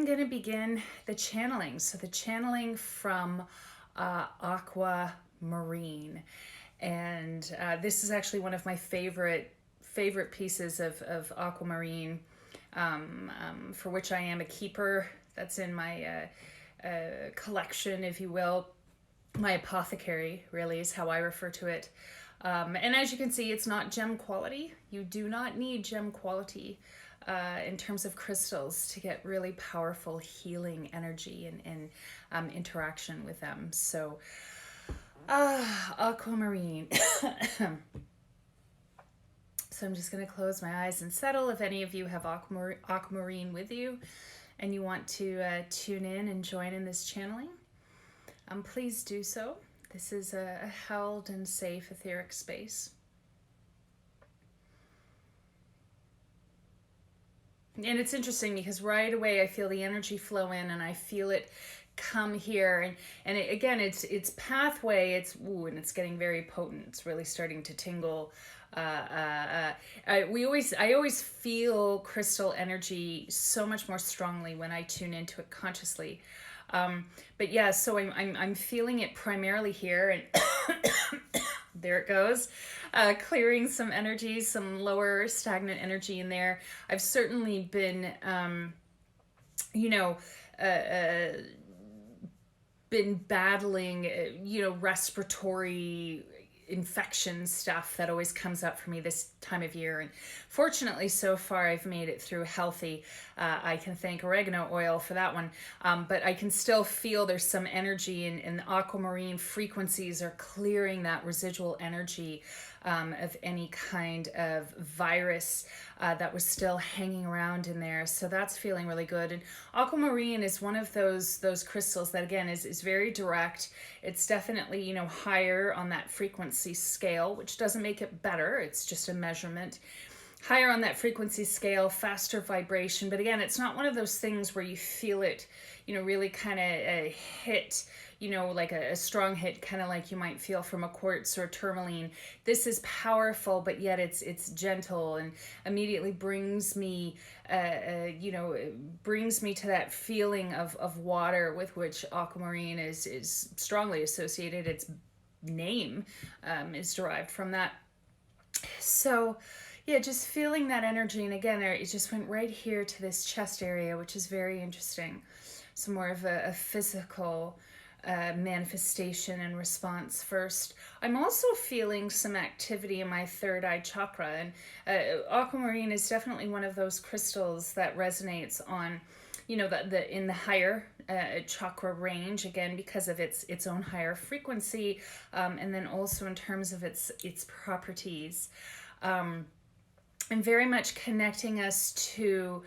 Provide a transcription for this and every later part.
am going to begin the channeling. So the channeling from Aquamarine. And this is actually one of my favorite pieces of Aquamarine, for which I am a keeper. That's in my collection, if you will. My apothecary, really, is how I refer to it. And as you can see, it's not gem quality. You do not need gem quality in terms of crystals to get really powerful healing energy and interaction with them. So, Aquamarine. So I'm just going to close my eyes and settle. If any of you have Aquamarine with you and you want to tune in and join in this channeling, please do so. This is a held and safe etheric space. And it's interesting because right away I feel the energy flow in and I feel it come here. And again, it's pathway. And it's getting very potent. It's really starting to tingle. I always feel crystal energy so much more strongly when I tune into it consciously. But yeah, so I'm feeling it primarily here, and there it goes, clearing some energy, some lower stagnant energy in there. I've certainly been, been battling, respiratory infection stuff that always comes up for me this time of year, and fortunately so far I've made it through healthy. I can thank oregano oil for that one, but I can still feel there's some energy, and the aquamarine frequencies are clearing that residual energy of any kind of virus that was still hanging around in there. So that's feeling really good. And aquamarine is one of those crystals that, again, is very direct. It's definitely, higher on that frequency scale, which doesn't make it better. It's just a measurement. Higher on that frequency scale, faster vibration. But again, it's not one of those things where you feel it, really kind of hit, like a strong hit, kind of like you might feel from a quartz or tourmaline. This is powerful, but yet it's gentle and immediately brings me, brings me to that feeling of water with which aquamarine is strongly associated. Its name is derived from that. So, yeah, just feeling that energy. And again, it just went right here to this chest area, which is very interesting. So more of a physical manifestation and response first. I'm also feeling some activity in my third eye chakra. And aquamarine is definitely one of those crystals that resonates on, the in the higher chakra range, again because of its own higher frequency, and then also in terms of its properties. And very much connecting us to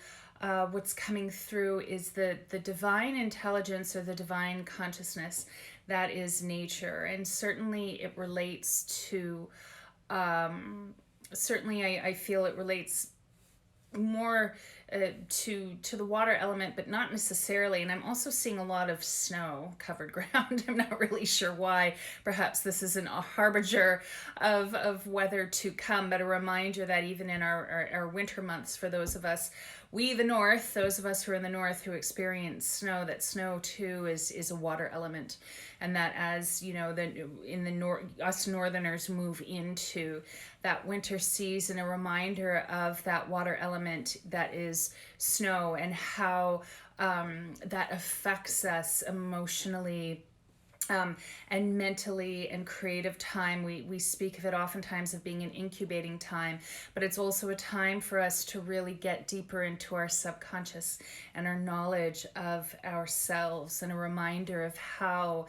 what's coming through is the divine intelligence or the divine consciousness that is nature. And certainly it relates to, certainly I feel it relates more to the water element, but not necessarily. And I'm also seeing a lot of snow covered ground. I'm not really sure why. Perhaps this isn't a harbinger of weather to come, but a reminder that even in our winter months, for those of us, those of us who are in the north who experience snow, that snow too is a water element. And that as, us northerners move into that winter season, a reminder of that water element that is snow, and how that affects us emotionally, and mentally and creative time. We speak of it oftentimes of being an incubating time, but it's also a time for us to really get deeper into our subconscious and our knowledge of ourselves, and a reminder of how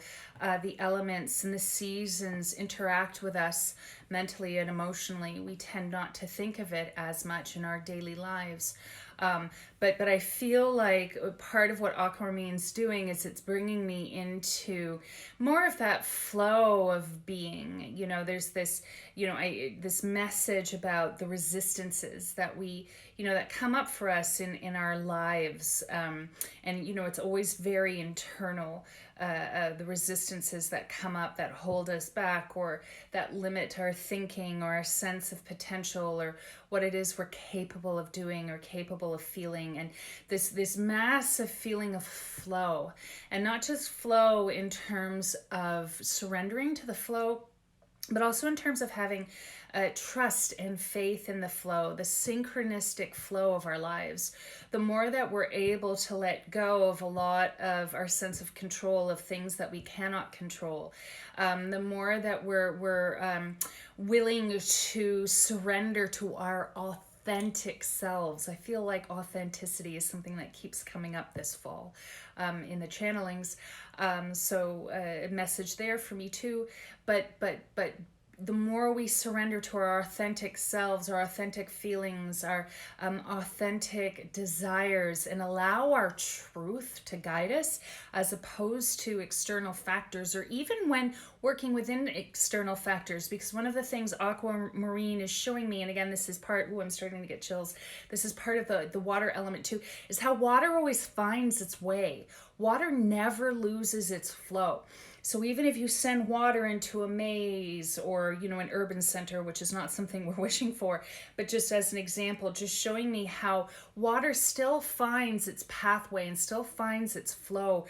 the elements and the seasons interact with us mentally and emotionally. We tend not to think of it as much in our daily lives. But I feel like part of what Aquamarine's doing is it's bringing me into more of that flow of being. There's this, this message about the resistances that we, that come up for us in our lives. And, it's always very internal. the resistances that come up that hold us back, or that limit our thinking or our sense of potential, or what it is we're capable of doing or capable of feeling. And this massive feeling of flow, and not just flow in terms of surrendering to the flow, but also in terms of having trust and faith in the flow, the synchronistic flow of our lives. The more that we're able to let go of a lot of our sense of control of things that we cannot control, the more that we're willing to surrender to our authentic selves. I feel like authenticity is something that keeps coming up this fall in the channelings. So a message there for me too. But the more we surrender to our authentic selves, our authentic feelings, our authentic desires, and allow our truth to guide us, as opposed to external factors, or even when working within external factors. Because one of the things Aquamarine is showing me, and again, this is part, I'm starting to get chills, this is part of the water element too, is how water always finds its way. Water never loses its flow. So even if you send water into a maze, or, an urban center, which is not something we're wishing for, but just as an example, just showing me how water still finds its pathway and still finds its flow,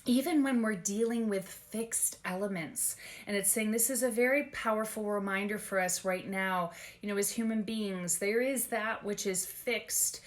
even when we're dealing with fixed elements. And it's saying this is a very powerful reminder for us right now, as human beings. There is that which is fixed,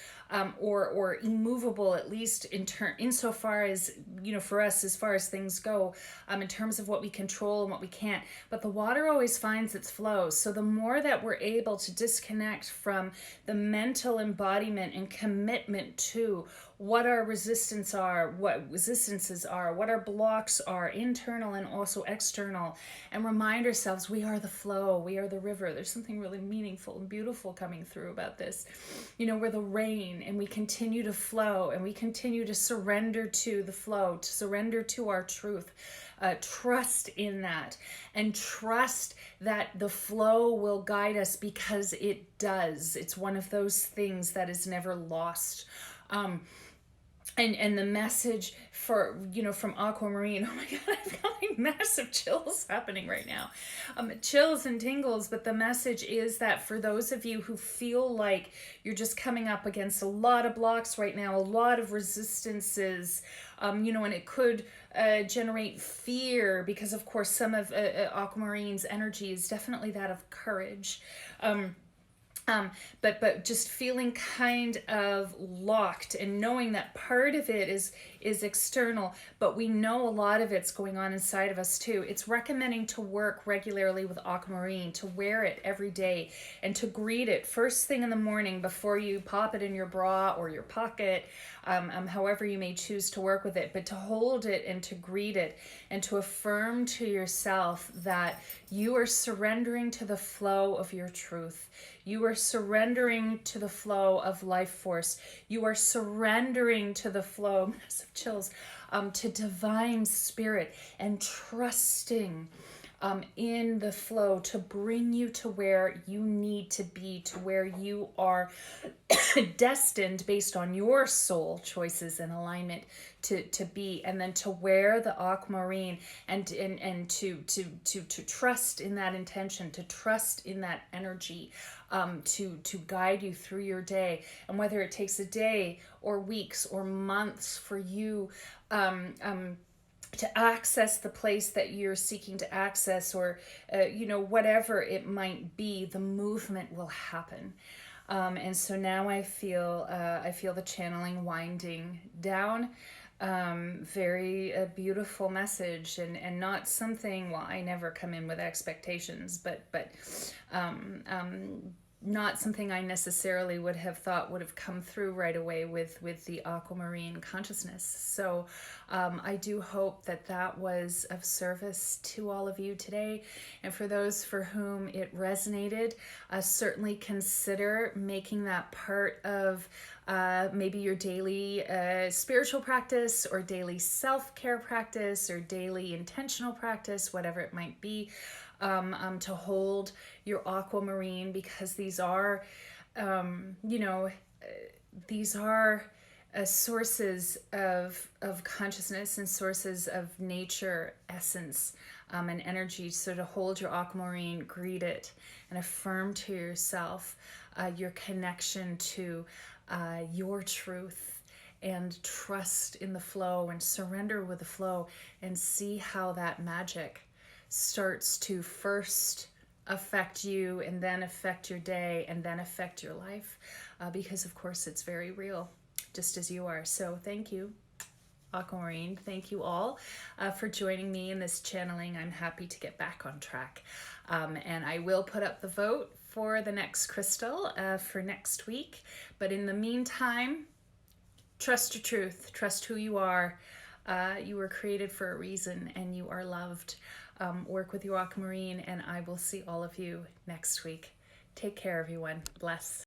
or immovable, at least insofar as, for us, as far as things go, in terms of what we control and what we can't. But the water always finds its flow. So the more that we're able to disconnect from the mental embodiment and commitment to what our resistances are, what our blocks are, internal and also external, and remind ourselves we are the flow, we are the river. There's something really meaningful and beautiful coming through about this. We're the rain, and we continue to flow, and we continue to surrender to the flow, to surrender to our truth. Trust in that, and trust that the flow will guide us, because it does. It's one of those things that is never lost. And the message for, from Aquamarine, oh my God, I've got like massive chills happening right now. Chills and tingles, but the message is that for those of you who feel like you're just coming up against a lot of blocks right now, a lot of resistances, and it could generate fear, because of course some of Aquamarine's energy is definitely that of courage. But just feeling kind of locked, and knowing that part of it is external, but we know a lot of it's going on inside of us too. It's recommending to work regularly with Aquamarine, to wear it every day, and to greet it first thing in the morning before you pop it in your bra or your pocket, however you may choose to work with it, but to hold it and to greet it, and to affirm to yourself that you are surrendering to the flow of your truth. You are surrendering to the flow of life force. You are surrendering to the flow, massive chills, to divine spirit, and trusting in the flow to bring you to where you need to be, to where you are destined based on your soul choices and alignment to be, and then to wear the Aquamarine, and to trust in that intention, to trust in that energy, to guide you through your day. And whether it takes a day or weeks or months for you to access the place that you're seeking to access, or whatever it might be, the movement will happen. And so now I feel the channeling winding down. Very beautiful message, and not something, well, I never come in with expectations, but not something I necessarily would have thought would have come through right away with the Aquamarine consciousness. So I do hope that was of service to all of you today. And for those for whom it resonated, certainly consider making that part of maybe your daily spiritual practice, or daily self-care practice, or daily intentional practice, whatever it might be, to hold your Aquamarine, because these are, these are sources of consciousness and sources of nature essence and energy. So to hold your aquamarine, greet it, and affirm to yourself your connection to your truth, and trust in the flow and surrender with the flow, and see how that magic starts to first affect you and then affect your day and then affect your life, because of course it's very real, just as you are. So thank you, Aquamarine. Thank you all for joining me in this channeling. I'm happy to get back on track. And I will put up the vote for the next crystal for next week. But in the meantime, trust your truth, trust who you are. You were created for a reason and you are loved. Work with your Aquamarine, and I will see all of you next week. Take care, everyone. Bless.